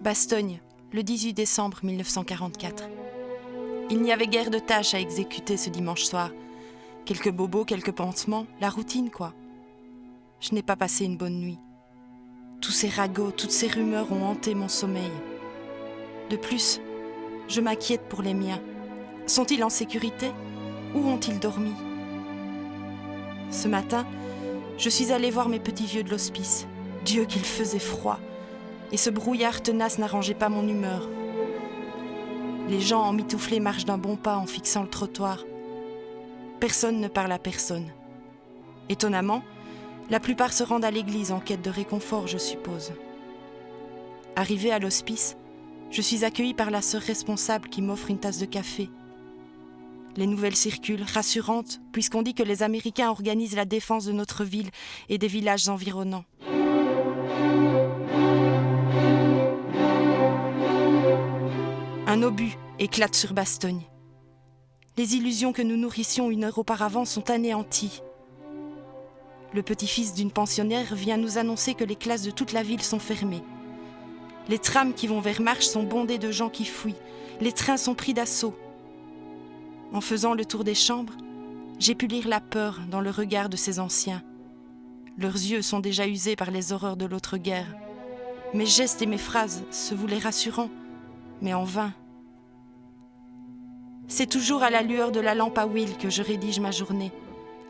Bastogne, le 18 décembre 1944. Il n'y avait guère de tâches à exécuter ce dimanche soir. Quelques bobos, quelques pansements, la routine quoi. Je n'ai pas passé une bonne nuit. Tous ces ragots, toutes ces rumeurs ont hanté mon sommeil. De plus, je m'inquiète pour les miens. Sont-ils en sécurité? Où ont-ils dormi? Ce matin, je suis allée voir mes petits vieux de l'hospice. Dieu qu'il faisait froid. Et ce brouillard tenace n'arrangeait pas mon humeur. Les gens emmitouflés marchent d'un bon pas en fixant le trottoir. Personne ne parle à personne. Étonnamment, la plupart se rendent à l'église en quête de réconfort, je suppose. Arrivée à l'hospice, je suis accueillie par la sœur responsable qui m'offre une tasse de café. Les nouvelles circulent, rassurantes, puisqu'on dit que les Américains organisent la défense de notre ville et des villages environnants. Un obus éclate sur Bastogne. Les illusions que nous nourrissions une heure auparavant sont anéanties. Le petit-fils d'une pensionnaire vient nous annoncer que les classes de toute la ville sont fermées. Les trams qui vont vers Marche sont bondés de gens qui fuient. Les trains sont pris d'assaut. En faisant le tour des chambres, j'ai pu lire la peur dans le regard de ces anciens. Leurs yeux sont déjà usés par les horreurs de l'autre guerre. Mes gestes et mes phrases se voulaient rassurants, mais en vain. C'est toujours à la lueur de la lampe à huile que je rédige ma journée.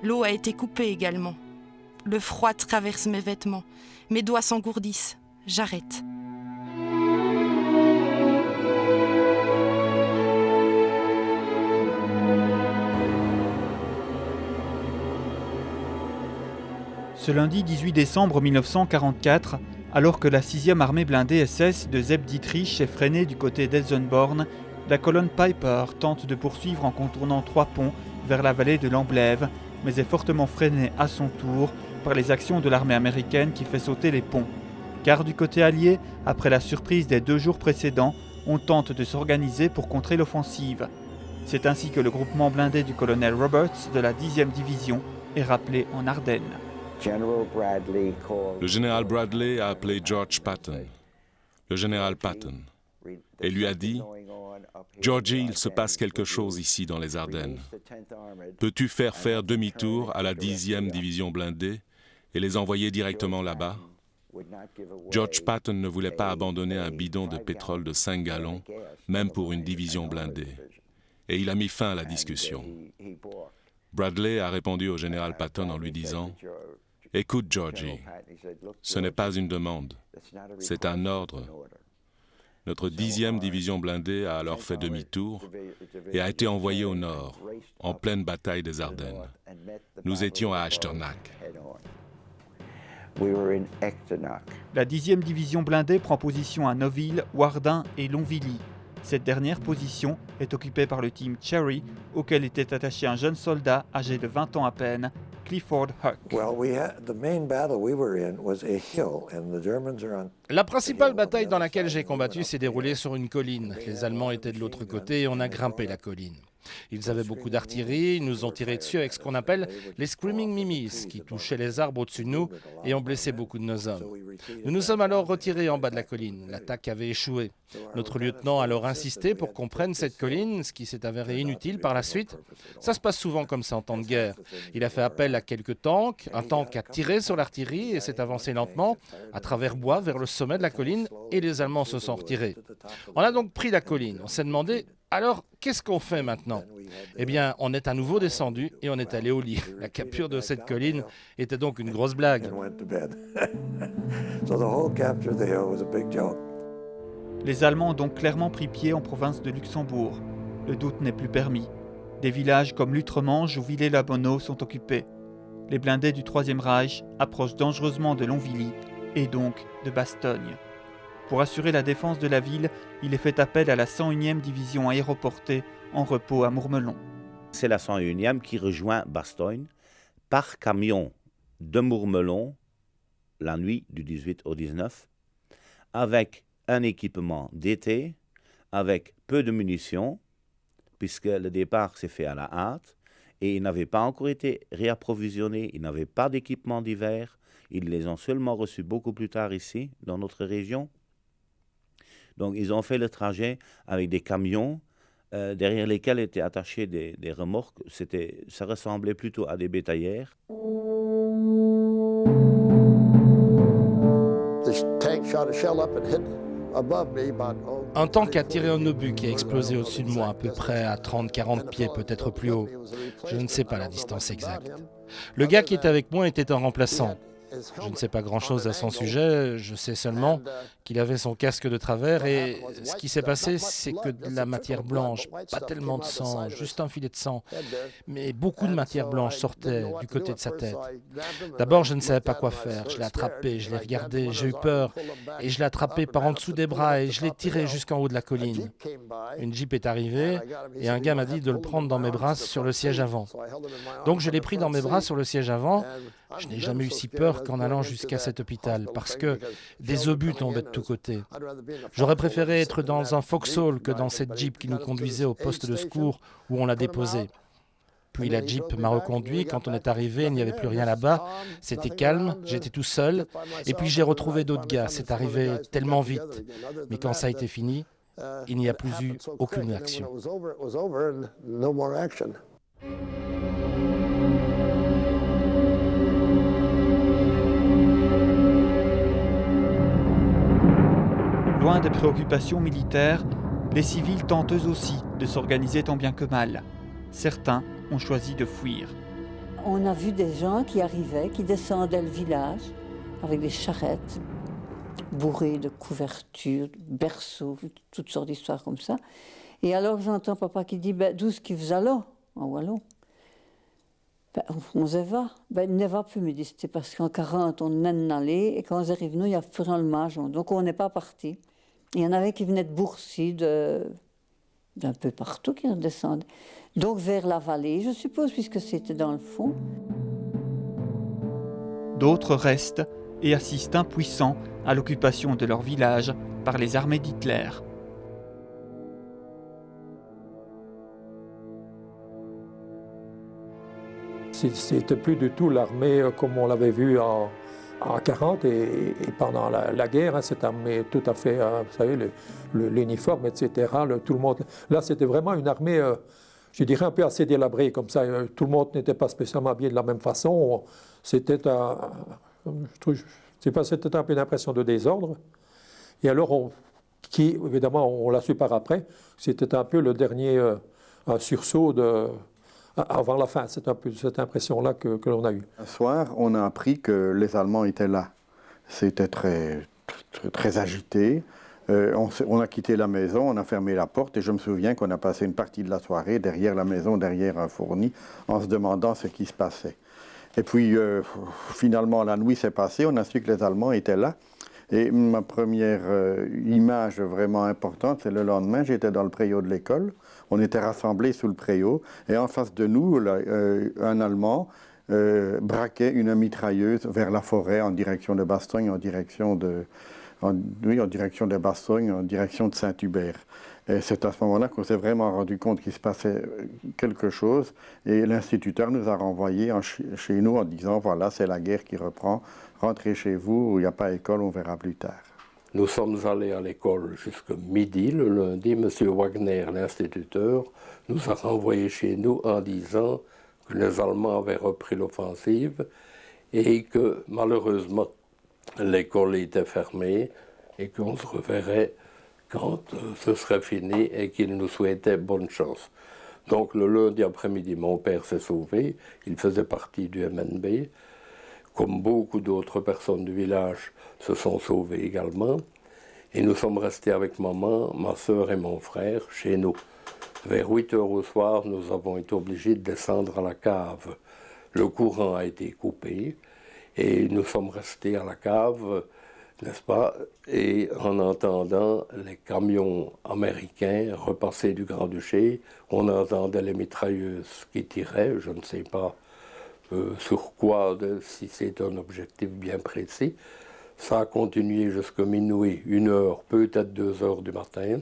L'eau a été coupée également. Le froid traverse mes vêtements. Mes doigts s'engourdissent. J'arrête. Ce lundi 18 décembre 1944, alors que la 6e armée blindée SS de Sepp Dietrich est freinée du côté d'Elsenborn, la colonne Piper tente de poursuivre en contournant 3 ponts vers la vallée de l'Amblève, mais est fortement freinée à son tour par les actions de l'armée américaine qui fait sauter les ponts. Car du côté allié, après la surprise des 2 jours précédents, on tente de s'organiser pour contrer l'offensive. C'est ainsi que le groupement blindé du colonel Roberts de la 10e division est rappelé en Ardennes. Le général Bradley a appelé George Patton, le général Patton, et lui a dit « Georgie, il se passe quelque chose ici dans les Ardennes. Peux-tu faire demi-tour à la 10e division blindée et les envoyer directement là-bas ?» George Patton ne voulait pas abandonner un bidon de pétrole de 5 gallons, même pour une division blindée. Et il a mis fin à la discussion. Bradley a répondu au général Patton en lui disant « Écoute, Georgie, ce n'est pas une demande, c'est un ordre. » Notre 10e division blindée a alors fait demi-tour et a été envoyée au nord, en pleine bataille des Ardennes. Nous étions à Echternach. La 10e division blindée prend position à Noville, Wardin et Longvilly. Cette dernière position est occupée par le team Cherry, auquel était attaché un jeune soldat âgé de 20 ans à peine, Clifford Huck. La principale bataille dans laquelle j'ai combattu s'est déroulée sur une colline. Les Allemands étaient de l'autre côté et on a grimpé la colline. Ils avaient beaucoup d'artillerie, ils nous ont tiré dessus avec ce qu'on appelle les Screaming Mimis, qui touchaient les arbres au-dessus de nous et ont blessé beaucoup de nos hommes. Nous nous sommes alors retirés en bas de la colline. L'attaque avait échoué. Notre lieutenant a alors insisté pour qu'on prenne cette colline, ce qui s'est avéré inutile par la suite. Ça se passe souvent comme ça en temps de guerre. Il a fait appel à quelques tanks, un tank a tiré sur l'artillerie et s'est avancé lentement à travers bois vers le sommet de la colline et les Allemands se sont retirés. On a donc pris la colline. On s'est demandé, alors qu'est-ce qu'on fait maintenant ? Eh bien, on est à nouveau descendu et on est allé au lit. La capture de cette colline était donc une grosse blague. Les Allemands ont donc clairement pris pied en province de Luxembourg. Le doute n'est plus permis. Des villages comme Lutremange ou Villers-la-Bonneau sont occupés. Les blindés du Troisième Reich approchent dangereusement de Longvilly et donc de Bastogne. Pour assurer la défense de la ville, il est fait appel à la 101e division aéroportée en repos à Mourmelon. C'est la 101e qui rejoint Bastogne par camion de Mourmelon la nuit du 18 au 19 avec un équipement d'été, avec peu de munitions puisque le départ s'est fait à la hâte et ils n'avaient pas encore été réapprovisionnés, ils n'avaient pas d'équipement d'hiver, ils les ont seulement reçus beaucoup plus tard ici, dans notre région. Donc ils ont fait le trajet avec des camions derrière lesquels étaient attachés des remorques. Ça ressemblait plutôt à des bétaillères. Un tank a tiré un obus qui a explosé au-dessus de moi, à peu près à 30-40 pieds, peut-être plus haut. Je ne sais pas la distance exacte. Le gars qui était avec moi était un remplaçant. Je ne sais pas grand-chose à son sujet, je sais seulement qu'il avait son casque de travers et ce qui s'est passé, c'est que de la matière blanche, pas tellement de sang, juste un filet de sang, mais beaucoup de matière blanche sortait du côté de sa tête. D'abord, je ne savais pas quoi faire, je l'ai attrapé, je l'ai regardé, j'ai eu peur et je l'ai attrapé par en dessous des bras et je l'ai tiré jusqu'en haut de la colline. Une Jeep est arrivée et un gars m'a dit de le prendre dans mes bras sur le siège avant. Donc je l'ai pris dans mes bras sur le siège avant. Je n'ai jamais eu si peur qu'en allant jusqu'à cet hôpital, parce que des obus tombaient de tous côtés. J'aurais préféré être dans un Vauxhall que dans cette Jeep qui nous conduisait au poste de secours où on l'a déposé. Puis la Jeep m'a reconduit, quand on est arrivé, il n'y avait plus rien là-bas, c'était calme, j'étais tout seul, et puis j'ai retrouvé d'autres gars, c'est arrivé tellement vite. Mais quand ça a été fini, il n'y a plus eu aucune action. Loin des préoccupations militaires, les civils tentent eux aussi de s'organiser tant bien que mal. Certains ont choisi de fuir. On a vu des gens qui arrivaient, qui descendaient le village avec des charrettes bourrées de couvertures, de berceaux, toutes sortes d'histoires comme ça. Et alors j'entends papa qui dit « D'où est-ce qu'il vous allez en wallon ?» On se va. Il ne va plus, me dit. C'était parce qu'en 40, on est allé et quand on arrive, nous, il y a plus rien le mage. Donc on n'est pas parti. Il y en avait qui venaient de Bourcy, d'un peu partout, qui redescendaient. Donc vers la vallée, je suppose, puisque c'était dans le fond. D'autres restent et assistent impuissants à l'occupation de leur village par les armées d'Hitler. C'était plus du tout l'armée comme on l'avait vu en 40 et pendant la guerre, hein, cette armée tout à fait, vous savez, l'uniforme, etc. Tout le monde. Là, c'était vraiment une armée, je dirais, un peu assez délabrée, comme ça. Tout le monde n'était pas spécialement habillé de la même façon. C'était c'était un peu une impression de désordre. Et alors, évidemment, on l'a su par après, c'était un peu le dernier sursaut avant la fin. C'est un peu cette impression-là que l'on a eue. Un soir, on a appris que les Allemands étaient là. C'était très agité. On a quitté la maison, on a fermé la porte et je me souviens qu'on a passé une partie de la soirée derrière la maison, derrière un fourni, en se demandant ce qui se passait. Et puis, finalement, la nuit s'est passée, on a su que les Allemands étaient là. Et ma première image vraiment importante, c'est le lendemain, j'étais dans le préau de l'école. On était rassemblés sous le préau et en face de nous, un Allemand braquait une mitrailleuse vers la forêt en direction de Bastogne, en direction de Bastogne, en direction de Saint-Hubert. Et c'est à ce moment-là qu'on s'est vraiment rendu compte qu'il se passait quelque chose et l'instituteur nous a renvoyés chez nous en disant « Voilà, c'est la guerre qui reprend, rentrez chez vous, il n'y a pas école, on verra plus tard ». Nous sommes allés à l'école jusqu'à midi le lundi. M. Wagner, l'instituteur, nous a renvoyés chez nous en disant que les Allemands avaient repris l'offensive et que malheureusement l'école était fermée et qu'on se reverrait quand ce serait fini et qu'il nous souhaitait bonne chance. Donc le lundi après-midi, mon père s'est sauvé, il faisait partie du MNB. Comme beaucoup d'autres personnes du village se sont sauvées également. Et nous sommes restés avec maman, ma sœur et mon frère chez nous. Vers 8 heures au soir, nous avons été obligés de descendre à la cave. Le courant a été coupé et nous sommes restés à la cave, n'est-ce pas? Et en entendant les camions américains repasser du Grand-Duché, on entendait les mitrailleuses qui tiraient, je ne sais pas sur quoi, si c'est un objectif bien précis. Ça a continué jusqu'à minuit, 1 heure, peut-être 2 heures du matin.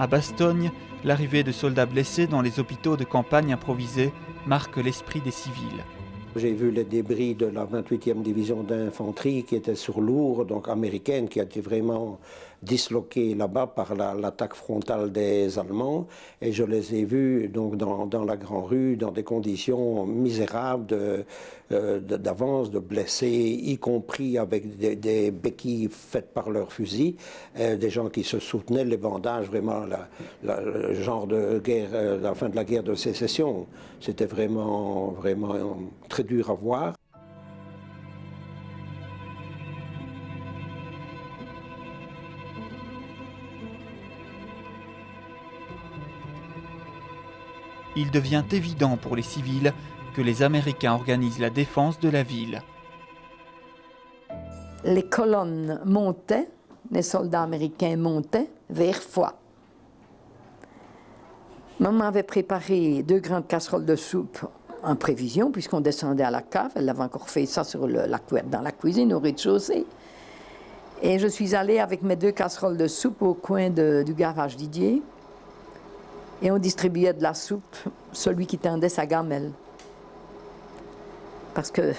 À Bastogne, l'arrivée de soldats blessés dans les hôpitaux de campagne improvisés marque l'esprit des civils. J'ai vu les débris de la 28e division d'infanterie qui était sur Lourdes, donc américaine, qui a été vraiment disloquée là-bas par l'attaque frontale des Allemands. Et je les ai vus donc, dans la Grande Rue, dans des conditions misérables d'avance, de blessés, y compris avec des béquilles faites par leurs fusils, des gens qui se soutenaient, les bandages, vraiment le genre de guerre, la fin de la guerre de sécession. C'était vraiment très dur à voir. Il devient évident pour les civils que les Américains organisent la défense de la ville. Les colonnes montaient, les soldats américains montaient vers Foix. Maman avait préparé 2 grandes casseroles de soupe en prévision, puisqu'on descendait à la cave. Elle avait encore fait ça dans la cuisine, au rez-de-chaussée. Et je suis allée avec mes 2 casseroles de soupe au coin du garage Didier. Et on distribuait de la soupe, celui qui tendait sa gamelle. Parce que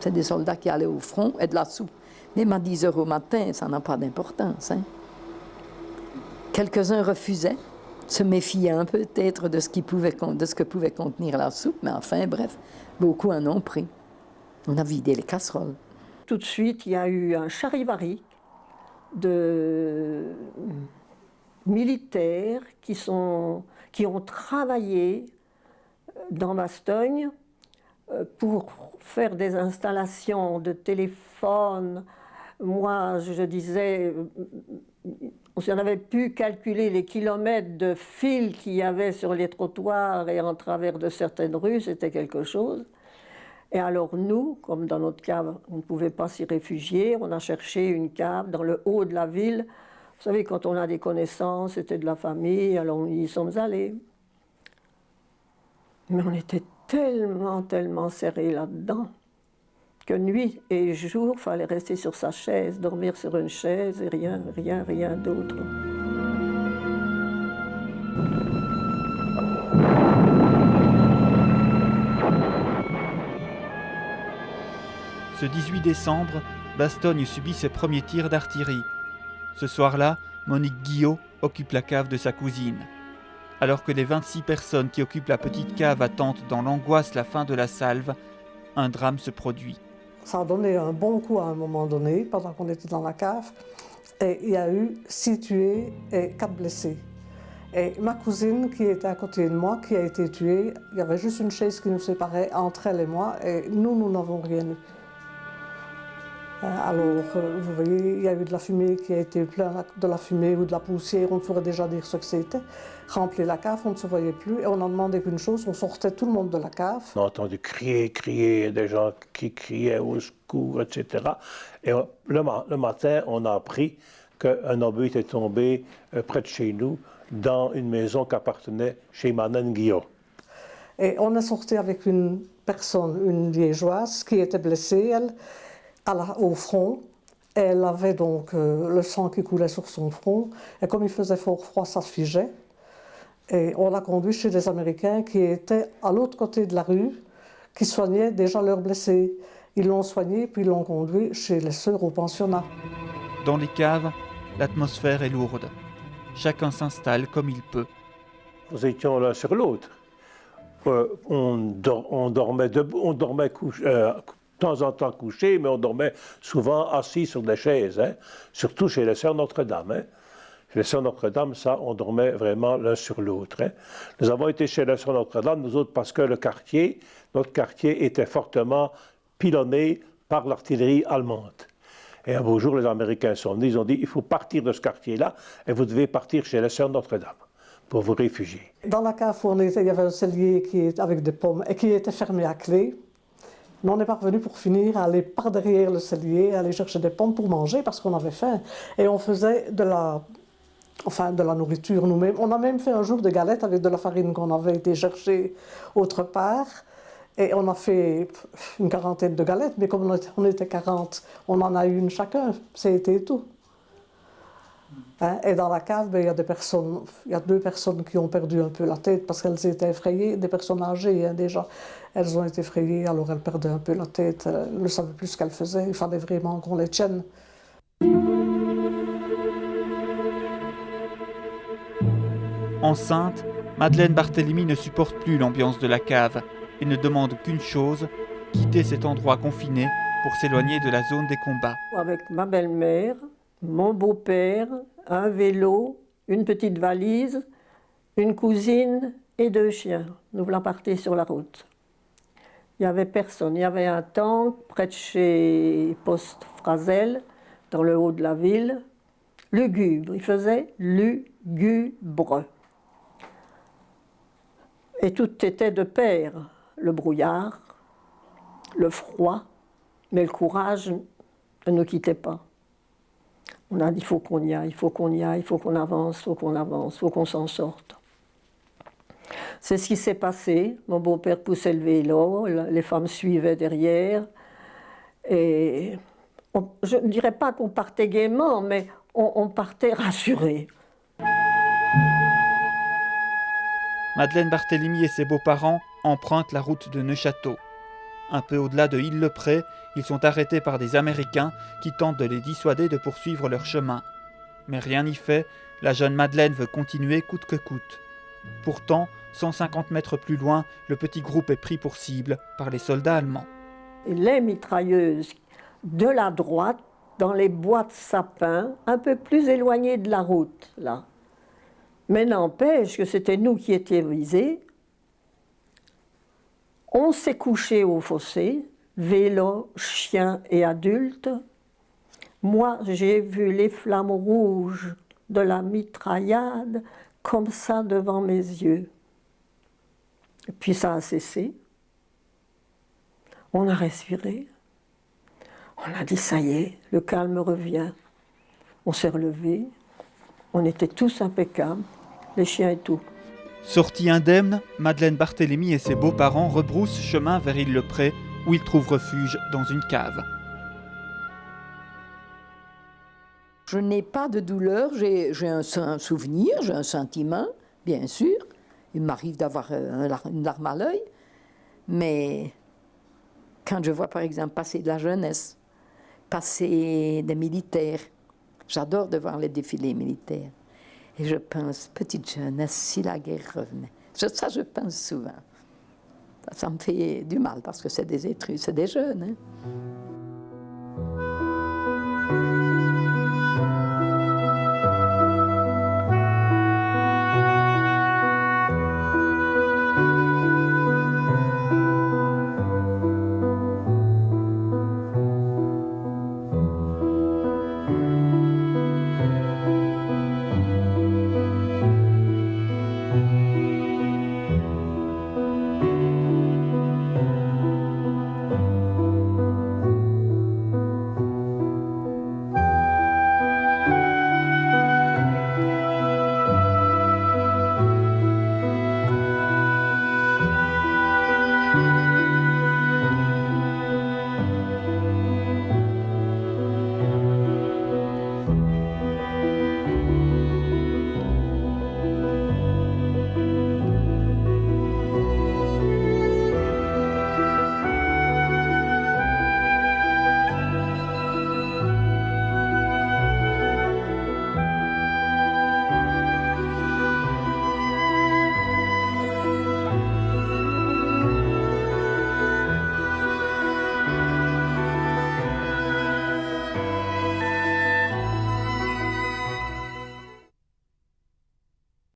c'est des soldats qui allaient au front et de la soupe. Même à 10 heures au matin, ça n'a pas d'importance. Hein. Quelques-uns refusaient, se méfiaient un peu peut-être de ce que pouvait contenir la soupe, mais enfin, bref, beaucoup en ont pris. On a vidé les casseroles. Tout de suite, il y a eu un charivari de militaires qui ont travaillé dans Bastogne pour faire des installations de téléphone. Moi, je disais, on avait pu calculer les kilomètres de fils qu'il y avait sur les trottoirs et en travers de certaines rues, c'était quelque chose. Et alors nous, comme dans notre cave, on ne pouvait pas s'y réfugier, on a cherché une cave dans le haut de la ville. Vous savez, quand on a des connaissances, c'était de la famille, alors nous y sommes allés. Mais on était tellement serrés là-dedans que nuit et jour, il fallait rester sur sa chaise, dormir sur une chaise et rien d'autre. Ce 18 décembre, Bastogne subit ses premiers tirs d'artillerie. Ce soir-là, Monique Guillot occupe la cave de sa cousine. Alors que les 26 personnes qui occupent la petite cave attendent dans l'angoisse la fin de la salve, un drame se produit. Ça a donné un bon coup à un moment donné, pendant qu'on était dans la cave. Et il y a eu 6 tués et 4 blessés. Et ma cousine, qui était à côté de moi, qui a été tuée, il y avait juste une chaise qui nous séparait entre elle et moi, et nous n'avons rien eu. Alors, vous voyez, il y a eu de la fumée qui a été pleine de la fumée ou de la poussière, on pourrait déjà dire ce que c'était. Remplir la cave, on ne se voyait plus, et on a demandé qu'une chose, on sortait tout le monde de la cave. On a entendu crier, des gens qui criaient au secours, etc. Et le matin, on a appris qu'un obus était tombé près de chez nous, dans une maison qui appartenait chez Madame Guillot. Et on est sorti avec une personne, une liégeoise, qui était blessée, elle, au front. Elle avait donc le sang qui coulait sur son front. Et comme il faisait fort froid, ça se figeait. Et on l'a conduit chez des Américains qui étaient à l'autre côté de la rue, qui soignaient déjà leurs blessés. Ils l'ont soigné, puis ils l'ont conduit chez les sœurs au pensionnat. Dans les caves, l'atmosphère est lourde. Chacun s'installe comme il peut. Nous étions l'un sur l'autre. On dormait debout, on dormait couché. De temps en temps couché, mais on dormait souvent assis sur des chaises, hein, surtout chez les Sœurs Notre-Dame. Hein. Chez les Sœurs Notre-Dame, ça, on dormait vraiment l'un sur l'autre. Hein. Nous avons été chez les Sœurs Notre-Dame, nous autres, parce que notre quartier était fortement pilonné par l'artillerie allemande. Et un beau jour, les Américains sont venus, ils ont dit, il faut partir de ce quartier-là, et vous devez partir chez les Sœurs Notre-Dame pour vous réfugier. Dans la cave où on était, il y avait un cellier avec des pommes, et qui était fermé à clé. Mais on est parvenu pour finir à aller par derrière le cellier, aller chercher des pommes pour manger parce qu'on avait faim. Et on faisait de la nourriture nous-mêmes. On a même fait un jour des galettes avec de la farine qu'on avait été chercher autre part. Et on a fait une 40aine de galettes, mais comme on était 40, on en a eu une chacun. C'était tout. Hein, et dans la cave, ben, il y a deux personnes qui ont perdu un peu la tête parce qu'elles étaient effrayées, des personnes âgées hein, déjà. Elles ont été effrayées, alors elles perdaient un peu la tête. Elles ne savaient plus ce qu'elles faisaient. Il fallait vraiment qu'on les tienne. Enceinte, Madeleine Barthélemy ne supporte plus l'ambiance de la cave et ne demande qu'une chose, quitter cet endroit confiné pour s'éloigner de la zone des combats. Avec ma belle-mère, mon beau-père, un vélo, une petite valise, une cousine et 2 chiens. Nous voilà partis sur la route. Il n'y avait personne. Il y avait un tank près de chez Poste Frazel, dans le haut de la ville. Lugubre. Il faisait lugubre. Et tout était de pair. Le brouillard, le froid, mais le courage ne nous quittait pas. On a dit, il faut qu'on y aille, il faut qu'on y aille, il faut qu'on avance, il faut qu'on avance, il faut qu'on s'en sorte. C'est ce qui s'est passé. Mon beau-père poussait le vélo, les femmes suivaient derrière. Et je ne dirais pas qu'on partait gaiement, mais on partait rassurés. Madeleine Barthélemy et ses beaux-parents empruntent la route de Neufchâteau. Un peu au-delà de Île-le-Pré, ils sont arrêtés par des Américains qui tentent de les dissuader de poursuivre leur chemin. Mais rien n'y fait, la jeune Madeleine veut continuer coûte que coûte. Pourtant, 150 mètres plus loin, le petit groupe est pris pour cible par les soldats allemands. Et les mitrailleuses de la droite, dans les bois de sapins, un peu plus éloignés de la route, là. Mais n'empêche que c'était nous qui étions visés. On s'est couché au fossé, vélo, chiens et adultes. Moi, j'ai vu les flammes rouges de la mitraillade comme ça devant mes yeux. Et puis ça a cessé. On a respiré. On a dit, ça y est, le calme revient. On s'est relevés. On était tous impeccables, les chiens et tout. Sortie indemne, Madeleine Barthélemy et ses beaux-parents rebroussent chemin vers Île-le-Pré, où ils trouvent refuge dans une cave. Je n'ai pas de douleur, j'ai un souvenir, j'ai un sentiment, bien sûr. Il m'arrive d'avoir une larme à l'œil, mais quand je vois par exemple passer de la jeunesse, passer des militaires, j'adore de voir les défilés militaires. Et je pense, petite jeunesse, si la guerre revenait. Ça, je pense souvent. Ça me fait du mal parce que c'est des êtres, c'est des jeunes. Hein.